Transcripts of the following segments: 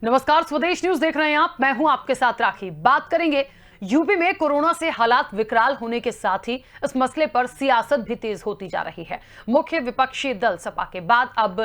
नमस्कार, स्वदेश न्यूज देख रहे हैं आप। मैं हूं आपके साथ राखी। बात करेंगे यूपी में कोरोना से हालात विकराल होने के साथ ही इस मसले पर सियासत भी तेज होती जा रही है। मुख्य विपक्षी दल सपा के बाद अब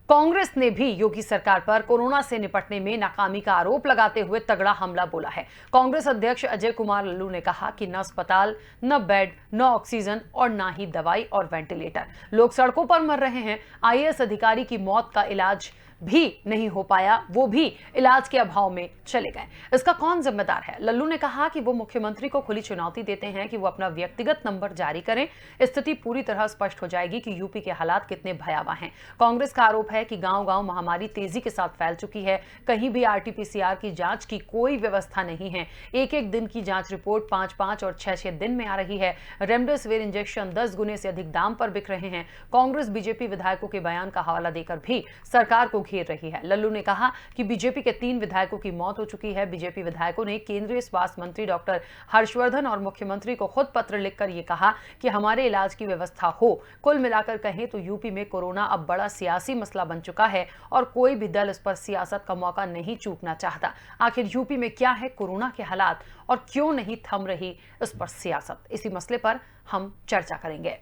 कांग्रेस ने भी योगी सरकार पर कोरोना से निपटने में नाकामी का आरोप लगाते हुए तगड़ा हमला बोला है। कांग्रेस अध्यक्ष अजय कुमार लल्लू ने कहा कि न अस्पताल, न बेड, न ऑक्सीजन और न ही दवाई और वेंटिलेटर। लोग सड़कों पर मर रहे हैं। आईएएस अधिकारी की मौत का इलाज भी नहीं हो पाया, वो भी इलाज के अभाव में चले गए। इसका कौन जिम्मेदार है? लल्लू ने कहा कि वो मुख्यमंत्री को खुली चुनौती देते हैं कि वो अपना व्यक्तिगत नंबर जारी करें। स्थिति पूरी तरह स्पष्ट हो जाएगी कि यूपी के हालात कितने भयावह हैं। कांग्रेस का आरोप है कि गांव-गांव महामारी तेजी के साथ फैल चुकी है। कहीं भी आरटीपीसीआर की जांच की कोई व्यवस्था नहीं है। एक-एक दिन की जांच रिपोर्ट 5-5 और 6-6 दिन में आ रही है। रेमडेसिविर इंजेक्शन 10 गुने से अधिक दाम पर बिक रहे हैं। कांग्रेस बीजेपी विधायकों के बयान का हवाला देकर भी सरकार को घेर रही है। लल्लू ने कहा कि बीजेपी के 3 विधायकों की मौत हो चुकी है। बीजेपी विधायकों ने केंद्रीय स्वास्थ्य मंत्री डॉक्टर हर्षवर्धन और मुख्यमंत्री को खुद पत्र लिखकर यह कहा कि हमारे इलाज की व्यवस्था हो। कुल मिलाकर कहें तो यूपी में कोरोना अब बड़ा सियासी मसला बन चुका है और कोई भी दल इस पर सियासत का मौका नहीं चूकना चाहता। आखिर यूपी में क्या है कोरोना के हालात और क्यों नहीं थम रही इस पर सियासत? इसी मसले पर हम चर्चा करेंगे।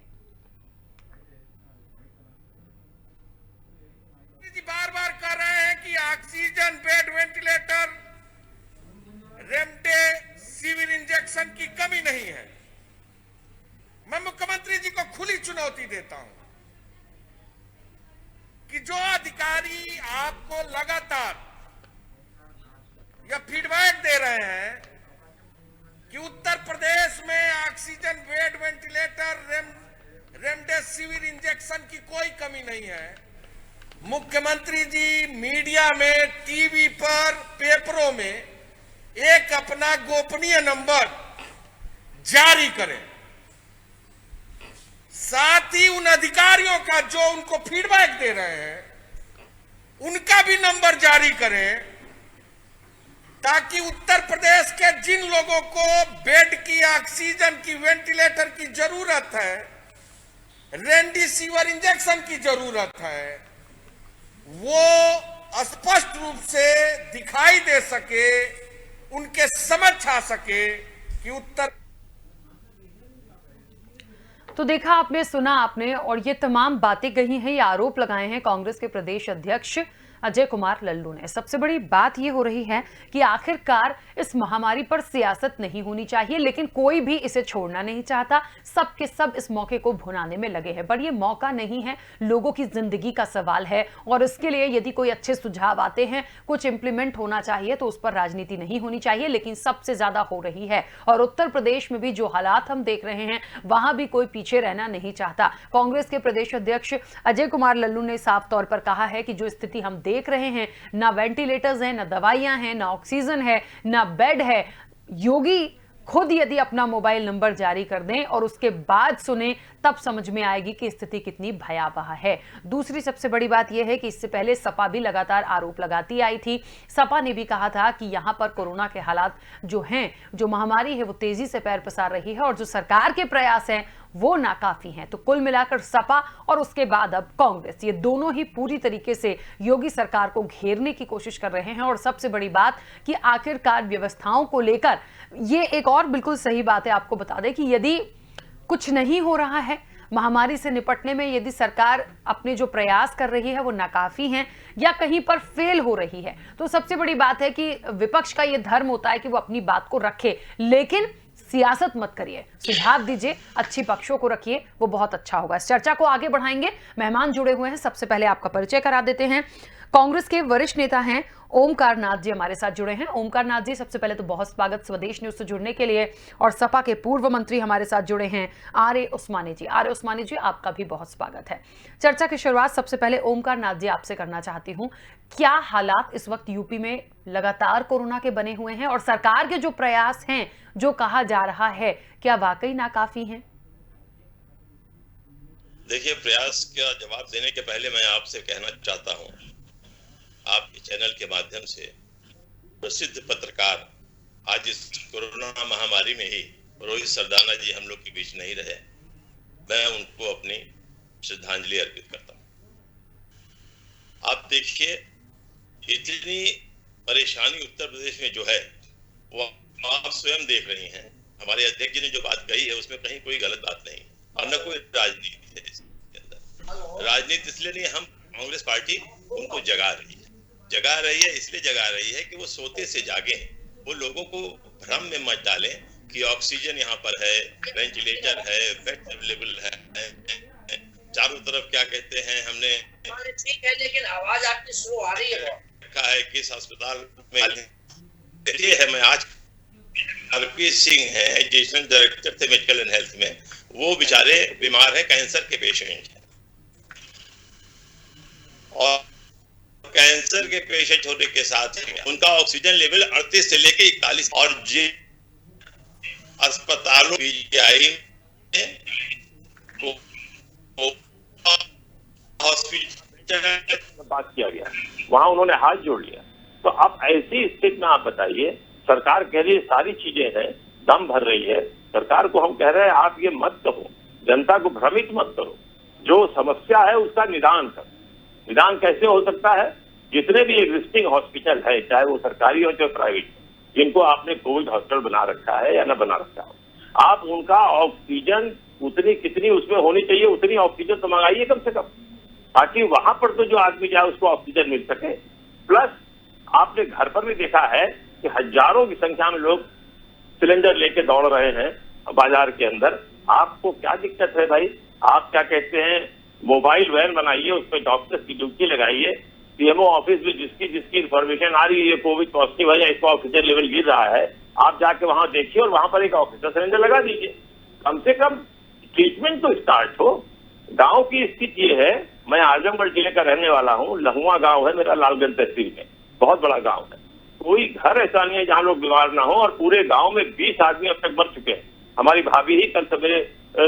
बार-बार कह रहे हैं कि oxygen, bed, ventilator, remdesivir injection की कमी नहीं है। मैं मुख्यमंत्री जी को खुली चुनौती देता हूं कि जो अधिकारी आपको लगातार यह फीडबैक दे रहे हैं कि उत्तर प्रदेश में oxygen, bed, ventilator, remdesivir injection की कोई कमी नहीं है, मुख्यमंत्री जी मीडिया में, टीवी पर, पेपरों में एक अपना गोपनीय नंबर जारी करें। साथ ही उन अधिकारियों का जो उनको फीडबैक दे रहे हैं उनका भी नंबर जारी करें, ताकि उत्तर प्रदेश के जिन लोगों को बेड की, ऑक्सीजन की, वेंटिलेटर की जरूरत है, रेमडेसिविर इंजेक्शन की जरूरत है, वो स्पष्ट रूप से दिखाई दे सके, उनके समझ आ सके कि उत्तर। तो देखा आपने, सुना आपने, और ये तमाम बातें कही हैं, ये आरोप लगाए हैं कांग्रेस के प्रदेश अध्यक्ष अजय कुमार लल्लू ने। सबसे बड़ी बात ये हो रही है कि आखिरकार इस महामारी पर सियासत नहीं होनी चाहिए, लेकिन कोई भी इसे छोड़ना नहीं चाहता। सब के सब इस मौके को भुनाने में लगे हैं। पर ये मौका नहीं है, लोगों की जिंदगी का सवाल है, और इसके लिए यदि कोई अच्छे सुझाव आते हैं, कुछ इंप्लीमेंट होना चाहिए, तो उस पर राजनीति नहीं होनी चाहिए। लेकिन सबसे ज्यादा हो रही है, और उत्तर प्रदेश में भी जो हालात हम देख रहे हैं, वहां भी कोई पीछे रहना नहीं चाहता। कांग्रेस के प्रदेश अध्यक्ष अजय कुमार लल्लू ने साफ तौर पर कहा है कि जो स्थिति हम देख रहे हैं, ना वेंटिलेटर्स हैं, ना दवाइयां हैं, ना ऑक्सीजन है, ना बेड है। योगी खुद यदि अपना मोबाइल नंबर जारी कर दें और उसके बाद सुने, तब समझ में आएगी कि स्थिति कितनी भयावह है। दूसरी सबसे बड़ी बात यह है कि इससे पहले सपा भी लगातार आरोप लगाती आई थी। सपा ने भी कहा था कि यहां पर कोरोना के हालात जो हैं, जो महामारी है, वो तेजी से पैर पसार रही है और जो सरकार के प्रयास हैं वो नाकाफी हैं। तो कुल मिलाकर सपा और उसके बाद अब कांग्रेस, ये दोनों ही पूरी तरीके से योगी सरकार को घेरने की कोशिश कर रहे हैं। और सबसे बड़ी बात कि आखिरकार व्यवस्थाओं को लेकर ये एक और बिल्कुल सही बात है, आपको बता दें कि यदि कुछ नहीं हो रहा है महामारी से निपटने में, यदि सरकार अपने जो प्रयास कर रही है वो नाकाफी हैं या कहीं पर फेल हो रही है, तो सबसे बड़ी बात है कि विपक्ष का ये धर्म होता है कि वो अपनी बात को रखे, लेकिन सियासत मत करिए, सुझाव दीजिए, अच्छी पक्षों को रखिए, वो बहुत अच्छा होगा। इस चर्चा को आगे बढ़ाएंगे। मेहमान जुड़े हुए हैं, सबसे पहले आपका परिचय करा देते हैं। कांग्रेस के वरिष्ठ नेता हैं ओमकार नाथ जी हमारे साथ जुड़े हैं। ओमकार नाथ जी, सबसे पहले तो बहुत स्वागत स्वदेश न्यूज से जुड़ने के लिए। और सपा के पूर्व मंत्री हमारे साथ जुड़े हैं आर्य उस्मानी जी। आर्य उस्मानी जी, आपका भी बहुत स्वागत है। चर्चा की शुरुआत सबसे पहले ओमकार नाथ जी आपसे करना चाहती हूं। क्या हालात इस वक्त यूपी में लगातार कोरोना के बने हुए हैं, और सरकार के जो प्रयास हैं, जो कहा जा रहा है, क्या वाकई नाकाफी हैं? देखिए, प्रयास का जवाब देने के पहले मैं आपसे कहना चाहता हूं, आपके चैनल के माध्यम से प्रसिद्ध पत्रकार आज इस कोरोना महामारी में ही रोहित सरदाना जी हम लोग के बीच नहीं रहे, मैं उनको अपनी श्रद्धांजलि अर्पित करता हूं। आप देखिए, इतनी परेशानी उत्तर प्रदेश में जो है वो आप स्वयं देख रही हैं। हमारे अध्यक्ष जी ने जो बात कही है उसमें कहीं कोई गलत बात नहीं और न कोई राजनीति है इसके अंदर। राजनीति इसलिए नहीं, हम कांग्रेस पार्टी उनको जगा रही है इसलिए जगा रही है कि वो सोते से जागे, वो लोगों को भ्रम में मत डालें कि ऑक्सीजन यहाँ पर है, वेंटिलेटर है, बेड अवेलेबल है, चारों तरफ क्या कहते हैं हमने ठीक है, लेकिन आवाज आपकी स्लो आ रही है। रखा है किस अस्पताल में ये है। मैं आज आरपी सिंह है एडिशनल डायरेक्टर थे मेडिकल एंड हेल्थ में, वो बेचारे बीमार है, कैंसर के पेशेंट हैं और कैंसर के पेशेंट होने के साथ उनका ऑक्सीजन लेवल 38 से लेके 41 और जी अस्पतालों पीजीआई हॉस्पिटल बात किया गया, वहां उन्होंने हाथ जोड़ लिया। तो अब ऐसी स्थिति में आप बताइए, सरकार कह रही है सारी चीजें हैं, दम भर रही है, सरकार को हम कह रहे हैं आप ये मत कहो, जनता को भ्रमित मत करो, जो समस्या है उसका निदान करो। निदान कैसे हो सकता है? जितने भी एग्जिस्टिंग हॉस्पिटल है, चाहे वो सरकारी हो चाहे प्राइवेट, जिनको आपने कोविड हॉस्पिटल बना रखा है या न बना रखा हो, आप उनका ऑक्सीजन उतनी कितनी उसमें होनी चाहिए उतनी ऑक्सीजन तो मंगाइए कम से कम, ताकि वहां पर तो जो आदमी जाए उसको ऑक्सीजन मिल सके। प्लस आपने घर पर भी देखा है कि हजारों की संख्या में लोग सिलेंडर लेके दौड़ रहे हैं बाजार के अंदर। आपको क्या दिक्कत है भाई? आप क्या कहते हैं, मोबाइल वैन बनाइए, उसमें डॉक्टर्स की ड्यूटी लगाइए, सीएमओ ऑफिस में जिसकी इन्फॉर्मेशन आ रही है कोविड पॉजिटिव है या इसका ऑक्सीजन लेवल गिर रहा है, आप जाके वहां देखिए और वहां पर एक ऑक्सीजन सिलेंडर लगा दीजिए। कम से कम ट्रीटमेंट तो स्टार्ट हो। गांव की स्थिति ये है, मैं आजमगढ़ जिले का रहने वाला हूँ, लहुआ गांव है मेरा, लालगंज तहसील में, बहुत बड़ा गांव है। कोई घर ऐसा नहीं है जहां लोग बीमार ना हो, और पूरे गांव में 20 आदमी अब तक मर चुके हैं। हमारी भाभी ही कल सवेरे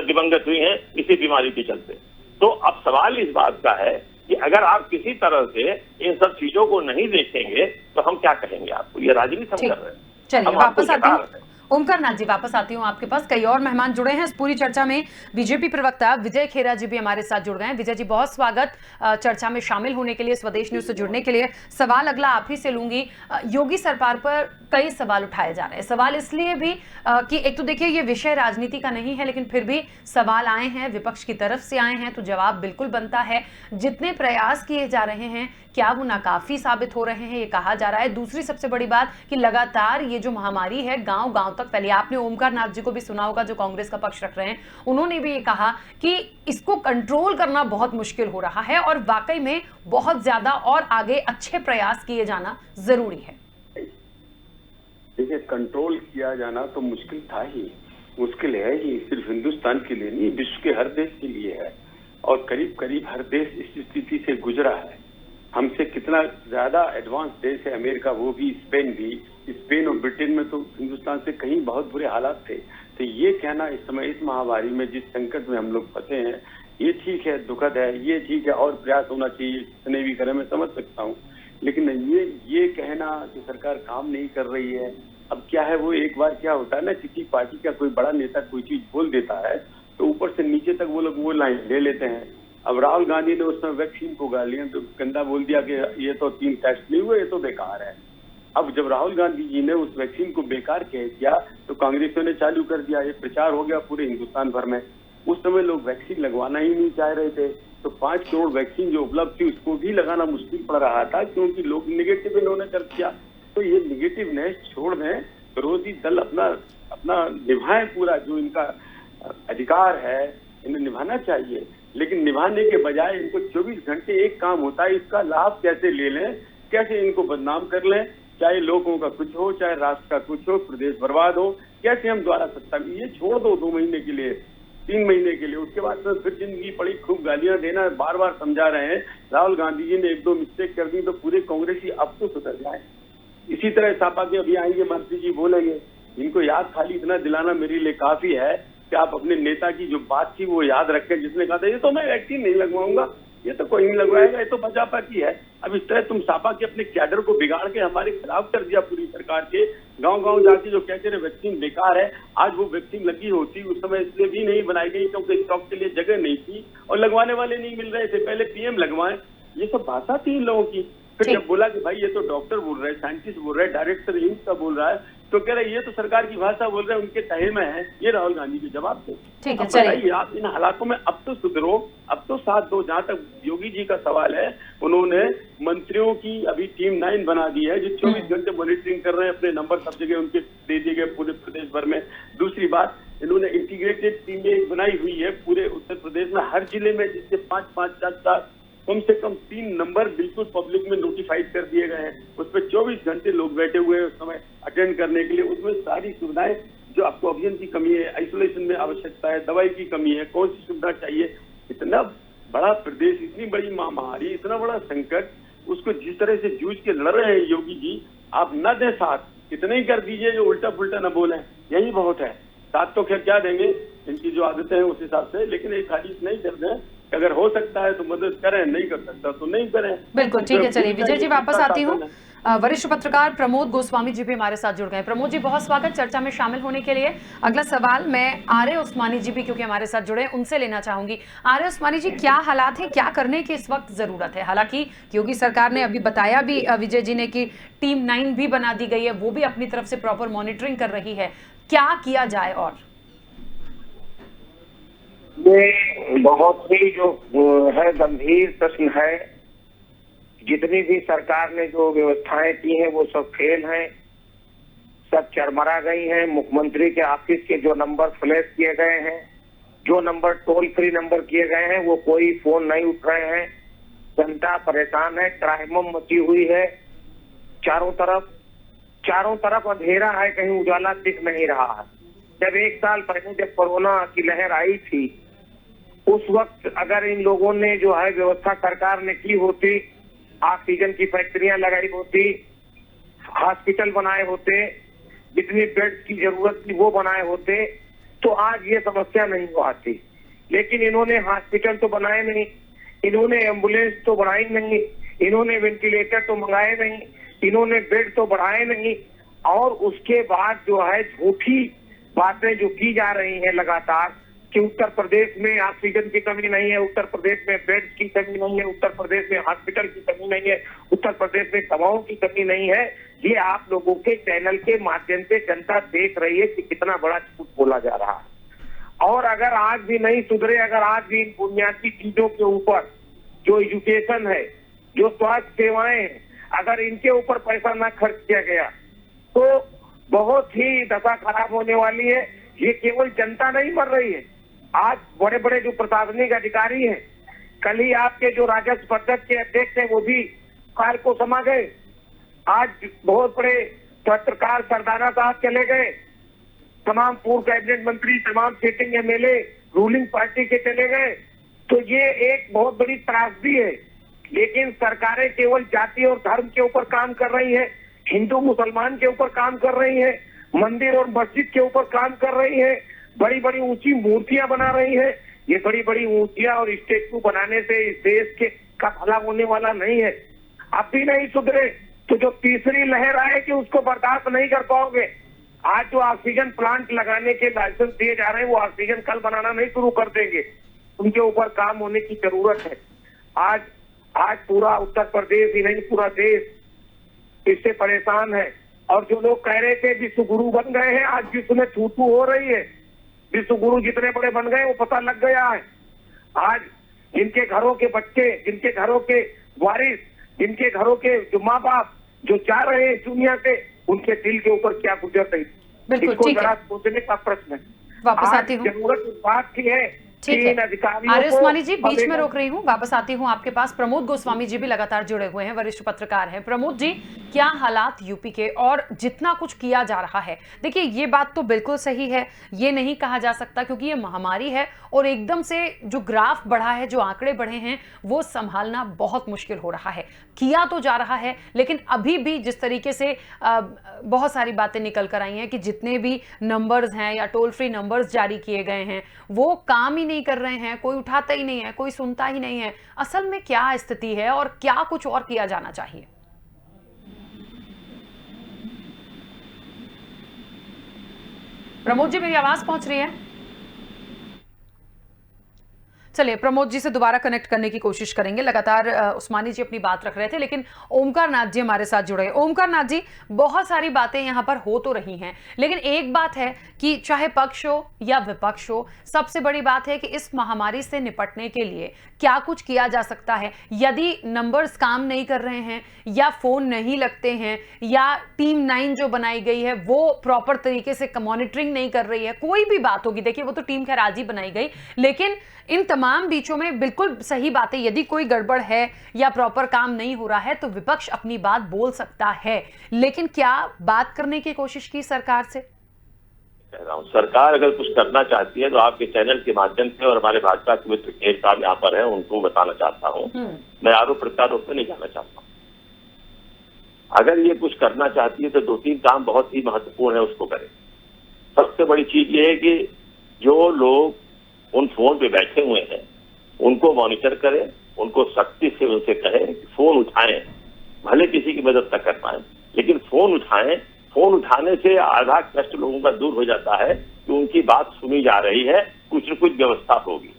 दिवंगत हुई हैं इसी बीमारी के चलते। तो अब सवाल इस बात का है कि अगर आप किसी तरह से इन सब चीजों को नहीं देखेंगे तो हम क्या कहेंगे आपको? ये राजनीति हम कर रहे हैं। चलिए वापस आती हूँ ओमकार नाथ जी, वापस आती हूँ आपके पास। कई और मेहमान जुड़े हैं इस पूरी चर्चा में। बीजेपी प्रवक्ता विजय खेरा जी भी हमारे साथ जुड़ गए हैं। विजय जी, बहुत स्वागत चर्चा में शामिल होने के लिए, स्वदेश न्यूज से जुड़ने के लिए। सवाल अगला आप ही से लूंगी। योगी सरकार पर कई सवाल उठाए जा रहे हैं। सवाल इसलिए भी कि एक तो देखिए ये विषय राजनीति का नहीं है, लेकिन फिर भी सवाल आए हैं, विपक्ष की तरफ से आए हैं, तो जवाब बिल्कुल बनता है। जितने प्रयास किए जा रहे हैं क्या वो नाकाफी साबित हो रहे हैं, ये कहा जा रहा है। दूसरी सबसे बड़ी बात कि लगातार ये जो महामारी है गांव गांव तक फैली। आपने ओमकार नाथ जी को भी सुना होगा जो कांग्रेस का पक्ष रख रहे हैं, उन्होंने भी ये कहा कि इसको कंट्रोल करना बहुत मुश्किल हो रहा है और वाकई में बहुत ज्यादा और आगे अच्छे प्रयास किए जाना जरूरी है। देखिए, कंट्रोल किया जाना तो मुश्किल था ही, मुश्किल है ही, सिर्फ हिंदुस्तान के लिए नहीं, विश्व के हर देश के लिए है। और करीब करीब हर देश इस स्थिति से गुजरा है। हमसे कितना ज्यादा एडवांस देश है अमेरिका, वो भी, स्पेन भी। स्पेन और ब्रिटेन में तो हिंदुस्तान से कहीं बहुत बुरे हालात थे। तो ये कहना इस समय इस महामारी में जिस संकट में हम लोग फंसे हैं, ये ठीक है, दुखद है, ये ठीक है, और प्रयास होना चाहिए, कितने भी करें, मैं समझ सकता हूँ। लेकिन ये कहना कि सरकार काम नहीं कर रही है, अब क्या है, वो एक बार क्या होता है ना, किसी पार्टी का कोई बड़ा नेता कोई चीज बोल देता है तो ऊपर से नीचे तक वो लोग वो लाइन ले लेते हैं। अब राहुल गांधी ने उस समय वैक्सीन को गालियां तो गंदा बोल दिया कि ये तो 3 टेस्ट नहीं हुए, ये तो बेकार है। अब जब राहुल गांधी जी ने उस वैक्सीन को बेकार कह दिया तो कांग्रेसियों ने चालू कर दिया, ये प्रचार हो गया पूरे हिंदुस्तान भर में। उस समय लोग वैक्सीन लगवाना ही नहीं चाह रहे थे, तो 5 करोड़ वैक्सीन जो उपलब्ध थी उसको भी लगाना मुश्किल पड़ रहा था, क्योंकि लोग निगेटिव इन्होंने कर दिया। तो ये निगेटिवनेस छोड़ दें, विरोधी दल अपना निभाएं, पूरा जो इनका अधिकार है इन्हें निभाना चाहिए। लेकिन निभाने के बजाय इनको 24 घंटे एक काम होता है, इसका लाभ कैसे ले लें, कैसे इनको बदनाम कर लें, चाहे लोगों का कुछ हो, चाहे राष्ट्र का कुछ हो, प्रदेश बर्बाद हो, कैसे हम द्वारा सत्ता में, ये छोड़ दो 2 महीने के लिए, 3 महीने के लिए, उसके बाद तो फिर जिंदगी पड़ी खूब गालियां देना। बार बार समझा रहे हैं, राहुल गांधी जी ने 1-2 मिस्टेक कर दी तो पूरे कांग्रेसी अब तो सुधर जाए। इसी तरह सापा के अभी आएंगे मंत्री जी बोलेंगे, इनको याद खाली इतना दिलाना मेरे लिए काफी है कि आप अपने नेता की जो बात थी वो याद रखें, जिसने कहा था ये तो मैं वैक्सीन नहीं लगवाऊंगा, ये तो कोई नहीं लगवाएगा, ये तो भाजपा की है। अब इस तरह तुम सापा के अपने कैडर को बिगाड़ के हमारे खिलाफ कर दिया पूरी सरकार के। गांव गांव जाके जो कहते रहे वैक्सीन बेकार है, आज वो वैक्सीन लगी होती उस समय इसलिए भी नहीं बनाई गई क्योंकि स्टॉक के लिए जगह नहीं थी और लगवाने वाले नहीं मिल रहे थे, पहले पीएम लगवाएं, ये सब भाषा थी इन लोगों की। फिर ठीक। जब बोला कि भाई ये तो डॉक्टर बोल रहे हैं, साइंटिस्ट बोल रहे हैं, डायरेक्टर एम्स का बोल रहा है, तो कह रहे ये तो सरकार की भाषा बोल रहे हैं, उनके तहे में है। ये राहुल गांधी के जवाब थे। ठीक है, अब चलिए। बताइए आप इन हालातों में अब तो सुधरो, अब तो साथ दो। जहाँ तक योगी जी का सवाल है, उन्होंने मंत्रियों की अभी टीम 9 बना दी है जो 24 घंटे मॉनिटरिंग कर रहे हैं, अपने नंबर सब जगह उनके दे दिए गए पूरे प्रदेश भर में। दूसरी बात, इन्होंने इंटीग्रेटेड टीमें बनाई हुई है पूरे उत्तर प्रदेश में, हर जिले में, जिससे 5-5, 4-4 कम से कम 3 नंबर बिल्कुल पब्लिक में नोटिफाइड कर दिए गए हैं। उस पर 24 घंटे लोग बैठे हुए हैं उस समय अटेंड करने के लिए। उसमें सारी सुविधाएं, जो आपको ऑक्सीजन की कमी है, आइसोलेशन में आवश्यकता है, दवाई की कमी है, कौन सी सुविधा चाहिए। इतना बड़ा प्रदेश, इतनी बड़ी महामारी, इतना बड़ा संकट, उसको जिस तरह से जूझ के लड़ रहे हैं योगी जी, आप न दें साथ, इतना ही कर दीजिए जो उल्टा पुल्टा न बोले, यही बहुत है। साथ तो खैर क्या देंगे, इनकी जो आदतें हैं उस हिसाब से, लेकिन एक खाली नहीं कर दें। अगर हो सकता है तो मदद करें, नहीं कर सकता तो नहीं करें। बिल्कुल, ठीक है। चलिए विजय जी, वापस आती हूँ। है। वरिष्ठ पत्रकार प्रमोद गोस्वामी जी भी हमारे साथ जुड़ गए। प्रमोद जी, बहुत स्वागत चर्चा में शामिल होने के लिए। अगला सवाल मैं आर्य उस्मानी जी भी क्योंकि हमारे साथ जुड़े, उनसे लेना चाहूंगी। आर्य उस्मानी जी, क्या हालात हैं, क्या करने की इस वक्त जरूरत है? हालांकि योगी सरकार ने अभी बताया भी विजय जी ने कि टीम 9 भी बना दी गई है, वो भी अपनी तरफ से प्रॉपर मॉनिटरिंग कर रही है। क्या किया जाए? और ये बहुत ही जो है गंभीर प्रश्न है। जितनी भी सरकार ने जो व्यवस्थाएं की हैं वो सब फेल हैं, सब चरमरा गई हैं। मुख्यमंत्री के ऑफिस के जो नंबर फ्लैश किए गए हैं, जो नंबर टोल फ्री नंबर किए गए हैं, वो कोई फोन नहीं उठ रहे हैं। जनता परेशान है, त्राहिमाम मची हुई है। चारों तरफ अंधेरा है, कहीं उजाला दिख नहीं रहा है। जब 1 साल पहले जब कोरोना की लहर आई थी, उस वक्त अगर इन लोगों ने जो है व्यवस्था सरकार ने की होती, ऑक्सीजन की फैक्ट्रियां लगाई होती, हॉस्पिटल बनाए होते, जितनी बेड्स की जरूरत थी वो बनाए होते, तो आज ये समस्या नहीं आती। लेकिन इन्होंने हॉस्पिटल तो बनाए नहीं, इन्होंने एम्बुलेंस तो बढ़ाई नहीं, इन्होंने वेंटिलेटर तो मंगाए नहीं, इन्होंने बेड तो बढ़ाए नहीं। और उसके बाद जो है झूठी बातें जो की जा रही हैं लगातार कि उत्तर प्रदेश में ऑक्सीजन की कमी नहीं है, उत्तर प्रदेश में बेड्स की कमी नहीं है, उत्तर प्रदेश में हॉस्पिटल की कमी नहीं है, उत्तर प्रदेश में दवाओं की कमी नहीं है। ये आप लोगों के चैनल के माध्यम से जनता देख रही है कि कितना बड़ा झूठ बोला जा रहा है। और अगर आज भी नहीं सुधरे, अगर आज भी इन बुनियादी चीजों के ऊपर, जो एजुकेशन है, जो स्वास्थ्य सेवाएं हैं, अगर इनके ऊपर पैसा ना खर्च किया गया तो बहुत ही दशा खराब होने वाली है। ये केवल जनता नहीं मर रही है, आज बड़े बड़े जो प्रशासनिक अधिकारी हैं, कल ही आपके जो राजस्व परिषद के अध्यक्ष हैं वो भी काल को समा गए। आज बहुत बड़े पत्रकार सरदाना साहब चले गए, तमाम पूर्व कैबिनेट मंत्री, तमाम सिटिंग एमएलए रूलिंग पार्टी के चले गए। तो ये एक बहुत बड़ी त्रासदी है। लेकिन सरकारें केवल जाति और धर्म के ऊपर काम कर रही है, हिंदू मुसलमान के ऊपर काम कर रही है, मंदिर और मस्जिद के ऊपर काम कर रही है, बड़ी बड़ी ऊंची मूर्तियां बना रही है। ये बड़ी बड़ी मूर्तियां और स्टेचू बनाने से इस देश के का भला होने वाला नहीं है। अब भी नहीं सुधरे तो जो तीसरी लहर आएगी उसको बर्दाश्त नहीं कर पाओगे। आज जो ऑक्सीजन प्लांट लगाने के लाइसेंस दिए जा रहे हैं वो ऑक्सीजन कल बनाना नहीं शुरू कर देंगे, उनके ऊपर काम होने की जरूरत है। आज पूरा उत्तर प्रदेश ही नहीं पूरा देश इससे परेशान है। और जो लोग कह रहे थे विश्व गुरु बन गए हैं, आज विश्व में छू हो रही है। विश्व गुरु जितने बड़े बन गए वो पता लग गया है। आज जिनके घरों के बच्चे, जिनके घरों के वारिस, जिनके घरों के जो माँ बाप जो जा रहे हैं दुनिया से, उनके दिल के ऊपर क्या गुजर रही, बिल्कुल इसको ठीक जरा है। सोचने का प्रश्न है। वापस आज आती हूँ। जरूरत इस बात की है ठीक कि इन है। अधिकारियों आर्य को उस्मानी जी, बीच में अवेगा- रोक रही हूँ, वापस आती हूँ आपके पास। प्रमोद गोस्वामी जी भी लगातार जुड़े हुए हैं, वरिष्ठ पत्रकार हैं। प्रमोद जी, क्या हालात यूपी के और जितना कुछ किया जा रहा है? देखिए, ये बात तो बिल्कुल सही है, ये नहीं कहा जा सकता क्योंकि ये महामारी है और एकदम से जो ग्राफ बढ़ा है, जो आंकड़े बढ़े हैं, वो संभालना बहुत मुश्किल हो रहा है। किया तो जा रहा है, लेकिन अभी भी जिस तरीके से बहुत सारी बातें निकल कर आई हैं कि जितने भी नंबर्स हैं या टोल फ्री नंबर्स जारी किए गए हैं वो काम ही नहीं कर रहे हैं, कोई उठाता ही नहीं है, कोई सुनता ही नहीं है। असल में क्या स्थिति है और क्या कुछ और किया जाना चाहिए? प्रमोद जी, मेरी आवाज पहुंच रही है? चलिए प्रमोद जी से दोबारा कनेक्ट करने की कोशिश करेंगे। लगातार उस्मानी जी अपनी बात रख रहे थे, लेकिन ओमकार नाथ जी हमारे साथ जुड़े। ओमकार नाथ जी, बहुत सारी बातें यहाँ पर हो तो रही हैं, लेकिन एक बात है कि चाहे पक्ष हो या विपक्ष हो, सबसे बड़ी बात है कि इस महामारी से निपटने के लिए क्या कुछ किया जा सकता है। यदि नंबर्स काम नहीं कर रहे हैं या फोन नहीं लगते हैं या टीम 9 जो बनाई गई है वो प्रॉपर तरीके से मॉनिटरिंग नहीं कर रही है, कोई भी बात होगी, देखिए वो तो टीम खैर आज ही बनाई गई, लेकिन इन तमाम बीचों में बिल्कुल सही बात है, यदि कोई गड़बड़ है या प्रॉपर काम नहीं हो रहा है तो विपक्ष अपनी बात बोल सकता है, लेकिन क्या बात करने की कोशिश की सरकार से? कह रहा हूं, सरकार अगर कुछ करना चाहती है तो आपके चैनल के माध्यम से और हमारे भाजपा के मित्र खेर साहब यहाँ पर हैं, उनको बताना चाहता हूँ, मैं आरोप प्रत्यारोप में नहीं जाना चाहता। अगर ये कुछ करना चाहती है तो 2-3 काम बहुत ही महत्वपूर्ण है, उसको करें। सबसे बड़ी चीज ये है कि जो लोग उन फोन पे बैठे हुए हैं उनको मॉनिटर करें, उनको सख्ती से उनसे कहें कि फोन उठाएं, भले किसी की मदद न कर पाए लेकिन फोन उठाएं। फोन उठाने से आधा कष्ट लोगों का दूर हो जाता है कि उनकी बात सुनी जा रही है, कुछ न कुछ व्यवस्था होगी।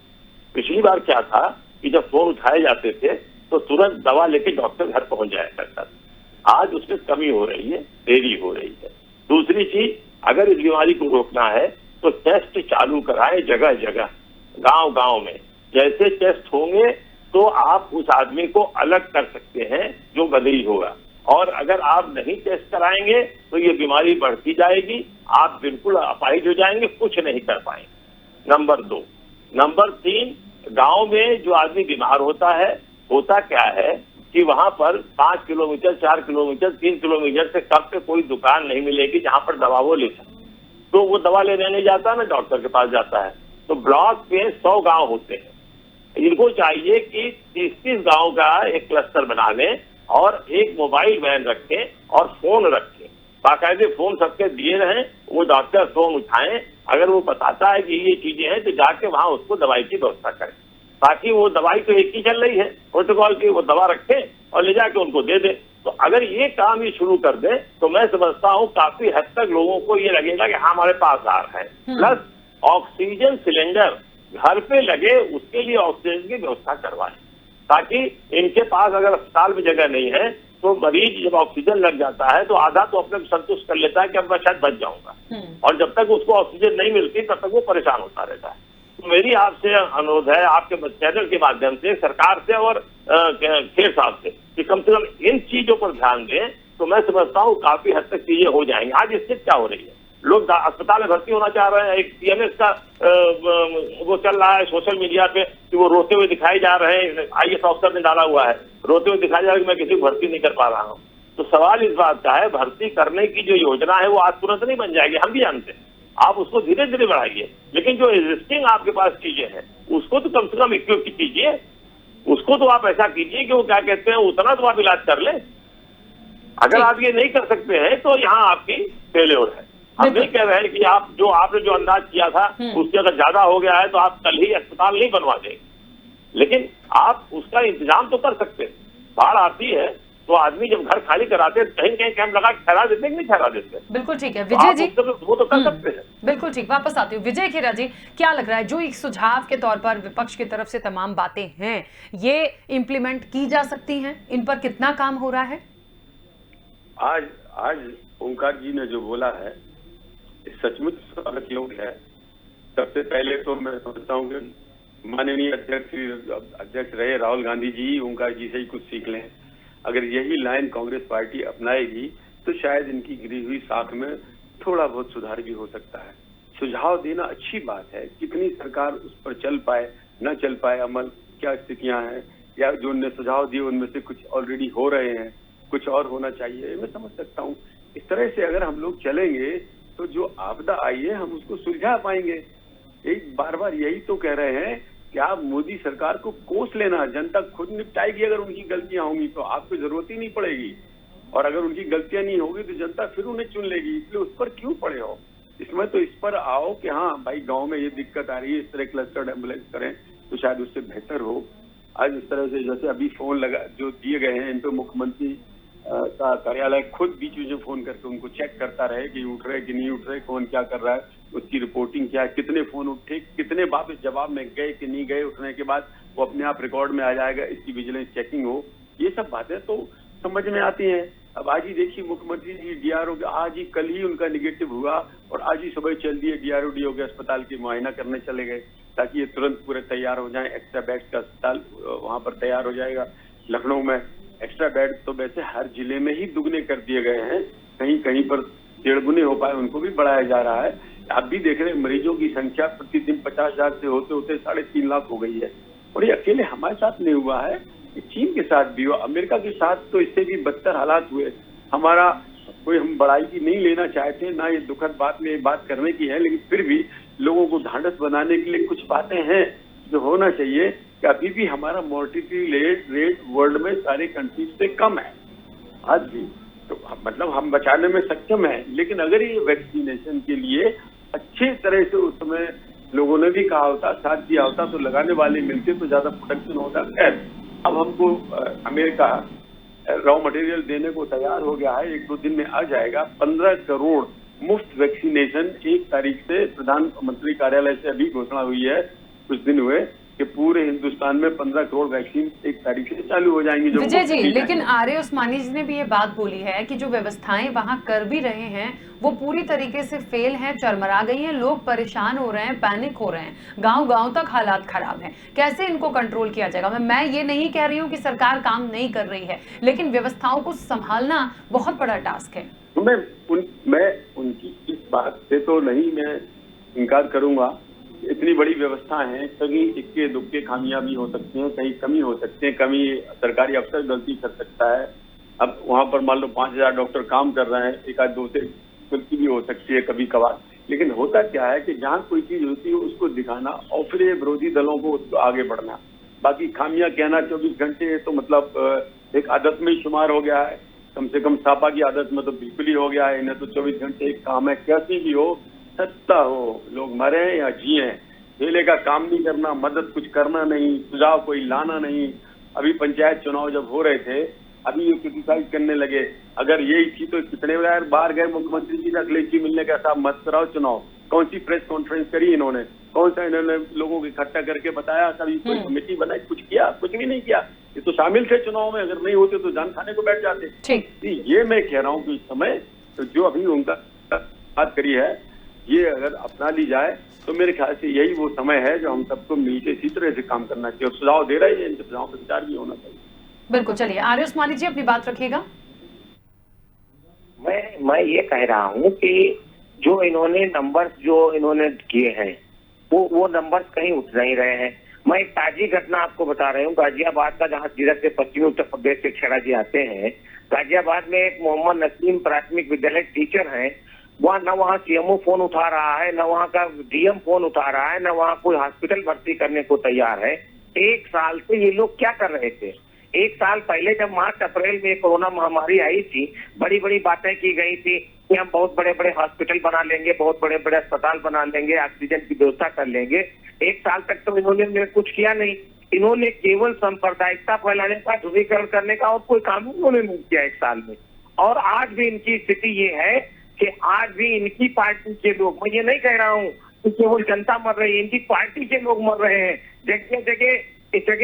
पिछली बार क्या था कि जब फोन उठाए जाते थे तो तुरंत दवा लेके डॉक्टर घर पहुंच जाया करता था। आज उसमें कमी हो रही है, देरी हो रही है। दूसरी चीज, अगर इस बीमारी को रोकना है तो टेस्ट चालू कराएं जगह जगह, गांव गांव में। जैसे टेस्ट होंगे तो आप उस आदमी को अलग कर सकते हैं जो बदली होगा, और अगर आप नहीं टेस्ट कराएंगे तो ये बीमारी बढ़ती जाएगी, आप बिल्कुल अपाहिज हो जाएंगे, कुछ नहीं कर पाएंगे। नंबर 2। नंबर 3, गांव में जो आदमी बीमार होता है, होता क्या है कि वहां पर 5 किलोमीटर, 4 किलोमीटर, 3 किलोमीटर से कम पे कोई दुकान नहीं मिलेगी जहां पर दवा वो ले सके, तो वो दवा लेने नहीं जाता ना, डॉक्टर के पास जाता है। तो ब्लॉक पे 100 गांव होते हैं, इनको चाहिए कि 30-30 गांव का एक क्लस्टर बना लें और एक मोबाइल वैन रखें और फोन रखें, बाकायदे फोन सबके दिए रहें, वो डॉक्टर फोन उठाएं, अगर वो बताता है कि ये चीजें हैं तो जाके वहां उसको दवाई की व्यवस्था करें, ताकि वो दवाई तो एक ही चल रही है प्रोटोकॉल की, वो दवा रखें और ले जाके उनको दे दें। तो अगर ये काम ये शुरू कर दें तो मैं समझता हूँ काफी हद तक लोगों को ये लगेगा कि हाँ हमारे पास आ रहा है। प्लस ऑक्सीजन सिलेंडर घर पे लगे, उसके लिए ऑक्सीजन की व्यवस्था करवाएं, ताकि इनके पास अगर अस्पताल में जगह नहीं है तो मरीज जब ऑक्सीजन लग जाता है तो आधा तो अपने संतुष्ट कर लेता है कि अब मैं शायद बच जाऊंगा, और जब तक उसको ऑक्सीजन नहीं मिलती तब तक वो परेशान होता रहता है। तो मेरी आपसे अनुरोध है, आपके चैनल के माध्यम से सरकार से और खेर साहब से, कि कम से कम इन चीजों पर ध्यान दें, तो मैं समझता हूँ काफी हद तक चीजें हो जाएंगी। आज स्थिति क्या हो रही है, लोग अस्पताल में भर्ती होना चाह रहे हैं, एक सीएमएस का वो चल रहा है सोशल मीडिया पे कि वो रोते हुए दिखाई जा रहे हैं, आईएएस ऑफिसर ने डाला हुआ है, रोते हुए दिखाई जा रहा है कि मैं किसी को भर्ती नहीं कर पा रहा हूँ। तो सवाल इस बात का है, भर्ती करने की जो योजना है वो आज तुरंत नहीं बन जाएगी, हम भी जानते हैं, आप उसको धीरे धीरे बढ़ाइए, लेकिन जो एग्जिस्टिंग आपके पास चीजें हैं उसको तो कम से कम इक्विप कीजिए, उसको तो आप ऐसा कीजिए कि वो क्या कहते हैं उतना तो आप इलाज कर लें। अगर आप ये नहीं कर सकते हैं तो यहाँ आपकी फेल्योर है। हम नहीं कह रहे हैं कि आप जो आपने जो अंदाज किया था उससे अगर ज्यादा हो गया है तो आप कल ही अस्पताल नहीं बनवा देंगे, लेकिन आप उसका इंतजाम तो कर सकते हैं। बाढ़ आती है तो आदमी जब घर खाली कराते हैं कहीं कहीं कैंप लगा के ठहरा देते हैं कि नहीं ठहरा देते? बिल्कुल ठीक है विजय जी, वो तो कर सकते हैं। बिल्कुल ठीक, वापस आती हूँ विजय खेरा जी, क्या लग रहा है जो एक सुझाव के तौर पर विपक्ष की तरफ से तमाम बातें हैं ये इम्प्लीमेंट की जा सकती हैं, इन पर कितना काम हो रहा है? आज ओंकार जी ने जो बोला है सचमुच स्वागत योग्य है। सबसे पहले तो मैं समझता हूँ कि माननीय अध्यक्ष रहे राहुल गांधी जी ओंकार जी से ही कुछ सीख लें। अगर यही लाइन कांग्रेस पार्टी अपनाएगी तो शायद इनकी गिरी हुई साख में थोड़ा बहुत सुधार भी हो सकता है। सुझाव देना अच्छी बात है, कितनी सरकार उस पर चल पाए न चल पाए, अमल क्या स्थितियां हैं, या जो उनने सुझाव दिए उनमें से कुछ ऑलरेडी हो रहे हैं, कुछ और होना चाहिए, मैं समझ सकता हूँ। इस तरह से अगर हम लोग चलेंगे तो जो आपदा आई है हम उसको सुलझा पाएंगे। एक बार बार यही तो कह रहे हैं कि आप मोदी सरकार को कोस लेना, जनता खुद निपटाएगी। अगर उनकी गलतियां होंगी तो आपको जरूरत ही नहीं पड़ेगी, और अगर उनकी गलतियां नहीं होगी तो जनता फिर उन्हें चुन लेगी, इसलिए उस पर क्यों पड़े हो। इसमें तो इस पर आओ कि हाँ भाई गांव में ये दिक्कत आ रही है, इस तरह क्लस्टर्ड एम्बुलेंस करें तो शायद उससे बेहतर हो। आज इस तरह से जैसे अभी फोन लगा जो दिए गए हैं इन पर मुख्यमंत्री का कार्यालय खुद बीच में फोन करके उनको चेक करता रहे कि उठ रहे कि नहीं उठ रहे, कौन क्या कर रहा है, उसकी रिपोर्टिंग क्या है, कितने फोन उठे, कितने वापस जवाब में गए कि नहीं गए, उठने के बाद वो अपने आप रिकॉर्ड में आ जाएगा, इसकी विजिलेंस चेकिंग हो। ये सब बातें तो समझ में आती हैं। अब आज ही देखिए मुख्यमंत्री जी डीआरओ आज ही कल ही उनका निगेटिव हुआ और आज ही सुबह चल दिए डीआरओ डीओ के अस्पताल की मुआयना करने चले गए ताकि ये तुरंत पूरे तैयार हो जाएं। एक्स्ट्रा बेड का अस्पताल वहां पर तैयार हो जाएगा। लखनऊ में एक्स्ट्रा बेड तो वैसे हर जिले में ही दुगने कर दिए गए हैं, कहीं कहीं पर 1.5 गुने हो पाए उनको भी बढ़ाया जा रहा है। आप भी देख रहे हैं मरीजों की संख्या प्रतिदिन 50,000 से होते होते 3.5 लाख हो गई है। और ये अकेले हमारे साथ नहीं हुआ है, चीन के साथ भी हुआ, अमेरिका के साथ तो इससे भी बदतर हालात हुए। हमारा कोई हम बड़ाई की नहीं लेना चाहते, ना ये दुखद बात में बात करने की है, लेकिन फिर भी लोगों को ढांढस बनाने के लिए कुछ बातें हैं जो होना चाहिए कि अभी भी हमारा मोर्टिलिटी रेट वर्ल्ड में सारे कंट्रीज से कम है आज भी। तो मतलब हम बचाने में सक्षम है, लेकिन अगर ये वैक्सीनेशन के लिए अच्छे तरह से उस समय लोगों ने भी कहा होता, साथ दिया होता, तो लगाने वाले मिलते तो ज्यादा प्रोटेक्शन होता। खैर अब हमको अमेरिका रॉ मटेरियल देने को तैयार हो गया है, 1-2 दिन में आ जाएगा। 15 करोड़ मुफ्त वैक्सीनेशन 1 तारीख से प्रधानमंत्री कार्यालय से अभी घोषणा हुई है, कुछ दिन हुए कि पूरे हिंदुस्तान में 15 करोड़ वैक्सीन 1 तारीख से चालू हो जाएंगी। जो विजय जी, लेकिन आर्य उस्मानी जी ने भी ये बात बोली है कि जो व्यवस्थाएं वहां कर भी रहे हैं वो पूरी तरीके से फेल हैं, चरमरा गई हैं, लोग परेशान हो रहे हैं, पैनिक हो रहे हैं, गांव-गांव तक हालात खराब हैं। कैसे इनको कंट्रोल किया जाएगा? मैं ये नहीं कह रही हूँ कि सरकार काम नहीं कर रही है, लेकिन व्यवस्थाओं को संभालना बहुत बड़ा टास्क है। मैं उनकी इस बात से तो नहीं मैं इनकार करूंगा। इतनी बड़ी व्यवस्था है, कहीं इक्के दुक्के खामियां भी हो सकती हैं, कहीं कमी हो सकती है, कमी सरकारी अफसर गलती कर सकता है। अब वहां पर मान लो 5,000 डॉक्टर काम कर रहे हैं, 1-2 से गलती भी हो सकती है कभी कभार। लेकिन होता क्या है कि जहाँ कोई चीज होती है उसको दिखाना और फिर ये विरोधी दलों को उसको आगे बढ़ना। बाकी खामियां कहना 24 घंटे तो मतलब एक आदत में ही शुमार हो गया है, कम से कम सापा की आदत में तो बिल्कुल ही हो गया है। इन्हें तो 24 घंटे एक काम है, कैसी भी हो, सत्ता हो, लोग मरे या जिए, ठेले का काम नहीं करना, मदद कुछ करना नहीं, सुझाव कोई लाना नहीं। अभी पंचायत चुनाव जब हो रहे थे, अभी ये क्रिटिसाइज करने लगे, अगर यही थी तो कितने बार गए मुख्यमंत्री जी से अखिलेश मिलने का, साहब मत कराओ चुनाव। कौन सी प्रेस कॉन्फ्रेंस करी इन्होंने, कौन सा इन्होंने लोगों को इकट्ठा करके बताया, कभी कोई कमेटी बनाई, कुछ किया? कुछ भी नहीं किया। ये तो शामिल थे चुनाव में, अगर नहीं होते तो जान खाने को बैठ जाते। ये मैं कह रहा हूँ कि इस समय तो जो अभी उनका बात करी है ये अगर अपना ली जाए तो मेरे ख्याल से यही वो समय है जो हम सबको मिलकर इसी तरह से काम करना चाहिए। और सुझाव दे रहे हैं, इन सुझाव पर विचार भी होना चाहिए। बिल्कुल। चलिए आर्य उस्मानी जी अपनी बात रखिएगा। मैं ये कह रहा हूँ कि जो इन्होंने नंबर्स जो इन्होंने किए हैं वो नंबर्स कहीं उठ नहीं रहे हैं। मैं एक ताजी घटना आपको बता रहा हूँ, गाजियाबाद का, जहाँ सीरत से पश्चिमी उत्तर प्रदेश से खेड़ा जी आते हैं। गाजियाबाद में एक मोहम्मद नसीम प्राथमिक विद्यालय टीचर हैं, न वहाँ सीएमओ फोन उठा रहा है, न वहाँ का डीएम फोन उठा रहा है, न वहाँ कोई हॉस्पिटल भर्ती करने को तैयार है। 1 साल से ये लोग क्या कर रहे थे? 1 साल पहले जब मार्च अप्रैल में कोरोना महामारी आई थी, बड़ी बड़ी बातें की गई थी कि हम बहुत बड़े बड़े हॉस्पिटल बना लेंगे, बहुत बड़े बड़े अस्पताल बना लेंगे, ऑक्सीजन की व्यवस्था कर लेंगे। 1 साल तक तो इन्होंने कुछ किया नहीं। इन्होंने केवल सांप्रदायिकता फैलाने का, ध्रुवीकरण करने का और कोई काम इन्होंने नहीं किया 1 साल में। और आज भी इनकी स्थिति ये है कि आज भी इनकी पार्टी के लोग, मैं ये नहीं कह रहा हूँ कि केवल जनता मर रही है, इनकी पार्टी के लोग मर रहे हैं। जगह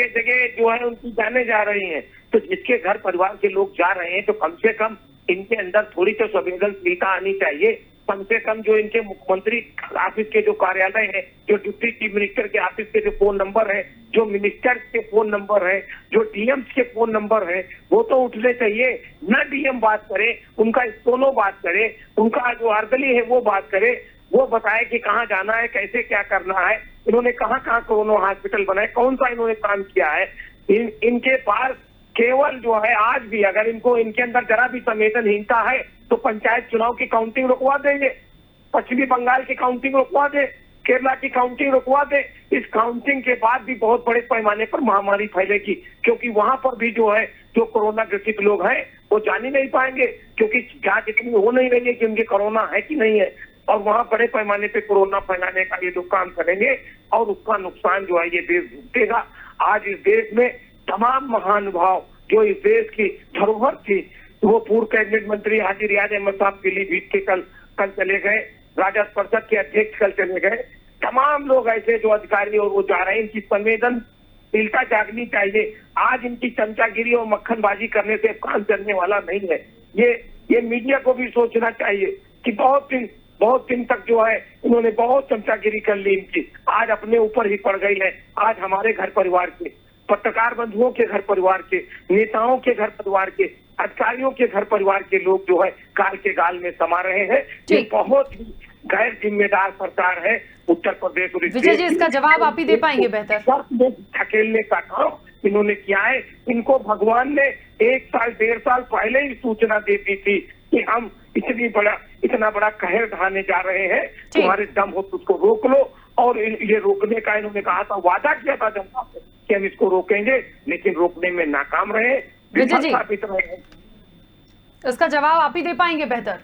जगह जो है उनकी जाने जा रही हैं। तो जिसके घर परिवार के लोग जा रहे हैं तो कम से कम इनके अंदर थोड़ी तो संवेदनशीलता आनी चाहिए। कम से कम जो इनके मुख्यमंत्री ऑफिस के जो कार्यालय है, जो डिप्टी चीफ मिनिस्टर के ऑफिस के जो फोन नंबर है, जो मिनिस्टर के फोन नंबर है, जो डीएम के फोन नंबर है, वो तो उठने चाहिए। न डीएम बात करे, उनका स्टोनो बात करे, उनका जो अर्दली है वो बात करे, वो बताए कि कहाँ जाना है, कैसे क्या करना है, इन्होंने कहाँ कहाँ कोरोना हॉस्पिटल बनाए, कौन सा इन्होंने काम किया है। इनके पास केवल जो है आज भी अगर इनको इनके अंदर जरा भी संवेदनहीनता है तो पंचायत चुनाव की काउंटिंग रुकवा देंगे, पश्चिमी बंगाल की काउंटिंग रुकवा दे, केरला की काउंटिंग रुकवा दे। इस काउंटिंग के बाद भी बहुत बड़े पैमाने पर महामारी फैलेगी, क्योंकि वहां पर भी जो है जो कोरोना ग्रसित लोग हैं वो जान ही नहीं पाएंगे, क्योंकि जांच इतनी हो नहीं रही है कि उनके कोरोना है कि नहीं है। और वहां बड़े पैमाने पे कोरोना फैलाने का ये लोग काम करेंगे और उसका नुकसान जो है ये देश भुगतेगा। आज इस देश में तमाम महानुभाव जो इस देश की धरोहर थी, वो पूर्व कैबिनेट मंत्री हाजी रियाज अहमद साहब पीलीभीत के कल चले गए, राजद परिषद के अध्यक्ष कल चले गए। तमाम लोग ऐसे जो अधिकारी और वो जा रहे हैं, इनकी संवेदनशीलता जागनी चाहिए। आज इनकी चमचागिरी और मक्खनबाजी करने से काम चलने वाला नहीं है। ये मीडिया को भी सोचना चाहिए कि बहुत दिन तक जो है इन्होंने बहुत चमचागिरी कर ली इनकी, आज अपने ऊपर ही पड़ गई है। आज हमारे घर परिवार के, पत्रकार बंधुओं के घर परिवार के, नेताओं के घर परिवार के, अधिकारियों के घर परिवार के लोग जो है काल के गाल में समा रहे हैं। ये बहुत ही गैर जिम्मेदार सरकार है उत्तर प्रदेश और विजय जी, इसका जवाब आप ही दे पाएंगे बेहतर। धकेलने का काम इन्होंने किया है। इनको भगवान ने 1 साल 1.5 साल पहले ही सूचना दे दी थी कि हम इतना बड़ा कहर ढाने जा रहे हैं, तुम्हारे दम हो तो उसको रोक लो। और ये रोकने का इन्होंने कहा था, वादा किया था जनता से कि हम इसको रोकेंगे, लेकिन रोकने में नाकाम रहे, विजय जी, साबित रहे। इसका जवाब आप ही दे पाएंगे बेहतर।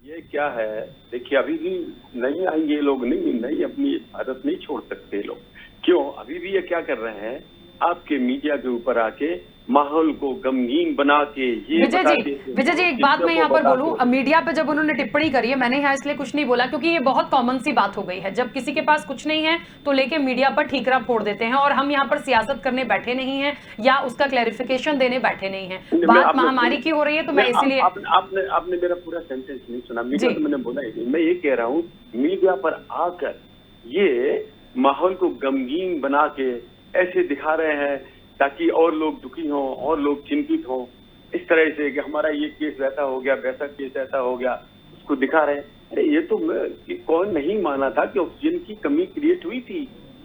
ये क्या है, देखिए अभी भी नहीं आएंगे ये लोग, नहीं अपनी आदत नहीं छोड़ सकते लोग। क्यों? अभी भी ये क्या कर रहे हैं, आपके मीडिया के ऊपर आके माहौल को गमगीन बना के ये विजय जी एक बात मैं यहाँ पर बोलूं, मीडिया पे जब उन्होंने टिप्पणी करी है, मैंने यहाँ इसलिए कुछ नहीं बोला क्योंकि ये बहुत कॉमन सी बात हो गई है। जब किसी के पास कुछ नहीं है तो लेके मीडिया पर ठीकरा फोड़ देते हैं, और हम यहाँ पर सियासत करने बैठे नहीं हैं या उसका क्लैरिफिकेशन देने बैठे नहीं है। बात महामारी की हो रही है तो मैं इसलिए आपने मेरा पूरा सेंटेंस नहीं सुना। मीडिया तो मैंने बोला ही, मैं ये कह रहा हूँ मीडिया पर आकर ये माहौल को गमगीन बना के ऐसे दिखा रहे हैं ताकि और लोग दुखी हों और लोग चिंतित हों, इस तरह से कि हमारा ये केस वैसा हो गया, वैसा केस ऐसा हो गया, उसको दिखा रहे हैं। अरे ये तो कौन नहीं माना था कि ऑक्सीजन की कमी क्रिएट हुई थी?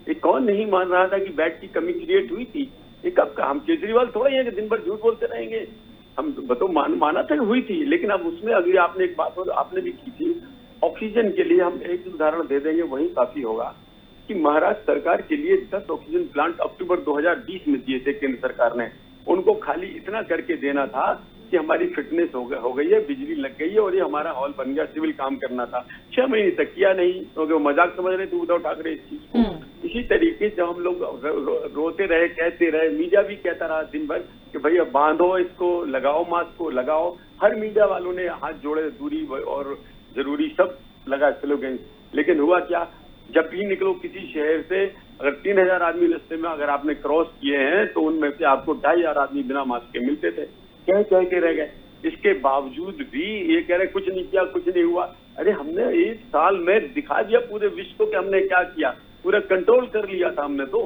ये कौन नहीं मान रहा था कि बेड की कमी क्रिएट हुई थी? ये कब का? हम केजरीवाल थोड़ा ही दिन भर झूठ बोलते रहेंगे। हम तो माना था कि हुई थी, लेकिन अब उसमें अगली आपने एक बात और आपने भी की थी, ऑक्सीजन के लिए हम एक उदाहरण दे देंगे, वही काफी होगा कि महाराष्ट्र सरकार के लिए 10 ऑक्सीजन प्लांट अक्टूबर 2020 में दिए थे केंद्र सरकार ने। उनको खाली इतना करके देना था कि हमारी फिटनेस हो गई है, बिजली लग गई है और ये हमारा हॉल बन गया, सिविल काम करना था। 6 महीने तक किया नहीं, क्योंकि वो मजाक समझ रहे थे उद्धव ठाकरे इस चीज को। इसी तरीके से हम लोग रोते रहे, कहते रहे, मीडिया भी कहता रहा दिन भर कि भैया बांधो इसको, लगाओ मास्क को, लगाओ। हर मीडिया वालों ने हाथ जोड़े, दूरी और जरूरी सब लगा स्लोगन। लेकिन हुआ क्या, जब भी निकलो किसी शहर से, अगर 3000 आदमी रास्ते में अगर आपने क्रॉस किए हैं तो उनमें से आपको 2500 आदमी बिना मास्क के मिलते थे। कह के रह गए। इसके बावजूद भी ये कह रहे कुछ नहीं किया, कुछ नहीं हुआ। अरे हमने 1 साल में दिखा दिया पूरे विश्व को कि हमने क्या किया, पूरा कंट्रोल कर लिया था हमने तो।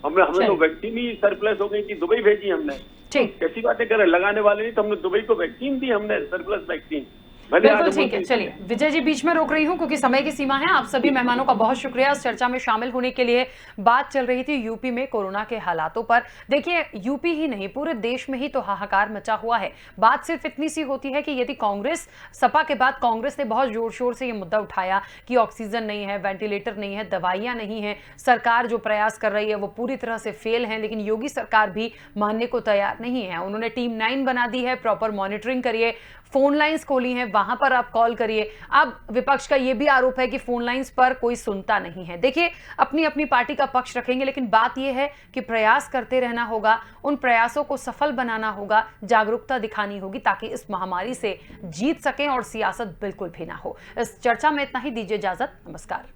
हमें तो वैक्सीन ही सरप्लस हो गई थी, दुबई भेजी हमने। कैसी बातें कर रहे, लगाने वाले नहीं तो हमने दुबई को वैक्सीन दी, हमने सरप्लस वैक्सीन। बिल्कुल ठीक है। चलिए विजय जी, बीच में रोक रही हूं क्योंकि समय की सीमा है। आप सभी मेहमानों का बहुत शुक्रिया इस चर्चा में शामिल होने के लिए। बात चल रही थी यूपी में कोरोना के हालातों पर। देखिए यूपी ही नहीं, पूरे देश में ही तो हाहाकार मचा हुआ है। बात सिर्फ इतनी सी होती है कि यदि कांग्रेस, सपा के बाद कांग्रेस ने बहुत जोर शोर से ये मुद्दा उठाया कि ऑक्सीजन नहीं है, वेंटिलेटर नहीं है, दवाइयां नहीं है, सरकार जो प्रयास कर रही है वो पूरी तरह से फेल है, लेकिन योगी सरकार भी मानने को तैयार नहीं है। उन्होंने टीम 9 बना दी है, प्रॉपर मॉनिटरिंग करिए, फोन लाइंस खोली हैं, वहां पर आप कॉल करिए। अब विपक्ष का यह भी आरोप है कि फोन लाइंस पर कोई सुनता नहीं है। देखिए अपनी अपनी पार्टी का पक्ष रखेंगे, लेकिन बात यह है कि प्रयास करते रहना होगा, उन प्रयासों को सफल बनाना होगा, जागरूकता दिखानी होगी ताकि इस महामारी से जीत सकें और सियासत बिल्कुल भी ना हो। इस चर्चा में इतना ही, दीजिए इजाजत, नमस्कार।